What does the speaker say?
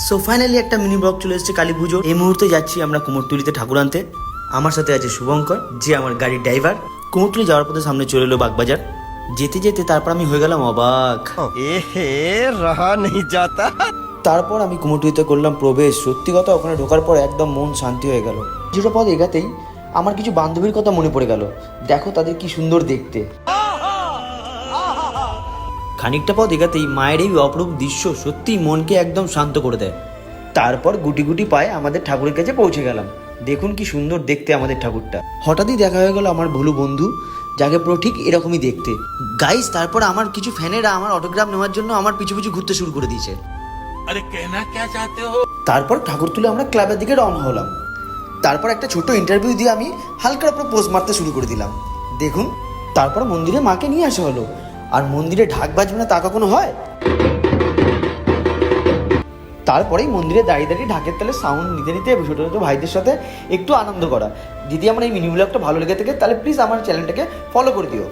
So finally একটা mini blog চলে এসেছে কালী পুজো। এই মুহূর্তে যাচ্ছি আমরা কুমোরটুলিতে ঠাকুর আনতে। আমার সাথে আছে শুভঙ্কর, যে আমার গাড়ির ড্রাইভার। কুমোরটুলি যাওয়ার পথে সামনে চলে এলো বাগবাজার। যেতে যেতে তারপর আমি হয়ে গেলাম অবাক। রহা নেই যাতা। তারপর আমি কুমোরটুলিতে করলাম প্রবেশ। সত্যি কথা, ওখানে ঢোকার পর একদম মন শান্তি হয়ে গেল। কিছুটা পথ এগাতেই আমার কিছু বান্ধবীর কথা মনে পড়ে গেল। দেখো তাদের কি সুন্দর দেখতে। খানিকটা পথ এগাতেই মায়ের এই অপরূপ দৃশ্য সত্যি মনকে একদম শান্ত করে দেয়। তারপর গুটি গুটি পায়ে আমাদের ঠাকুরের কাছে পৌঁছে গেলাম। দেখুন কি সুন্দর দেখতে আমাদের ঠাকুরটা। হঠাৎই দেখা হয়ে গেল আমার ভুলু বন্ধু, যাকে পুরো ঠিক এরকমই দেখতে। গাইস, তারপর আমার কিছু ফ্যানেরা আমার অটোগ্রাফ নেওয়ার জন্য আমার পিছু পিছু ঘুরতে শুরু করে দিয়েছে। अरे कहना क्या चाहते हो? তারপর ঠাকুর তুলে আমরা ক্লাবের দিকে রওনা হলাম। তারপর একটা ছোট ইন্টারভিউ দিয়ে আমি হালকার উপর পোজ মারতে শুরু করে দিলাম। দেখুন, তারপর মন্দিরে মাকে নিয়ে আসা হলো। আর মন্দিরে ঢাক বাজবে না তা কখনো হয়? তারপরেই মন্দিরে দাঁড়িয়ে দাঁড়িয়ে ঢাকের তালে সাউন্ড নিতে নিতে ছোটো ছোটো ভাইদের সাথে একটু আনন্দ করা। যদি আমার এই মিনি ব্লগটা ভালো লেগে থাকে তাহলে প্লিজ আমার চ্যানেলটাকে ফলো করে দিও।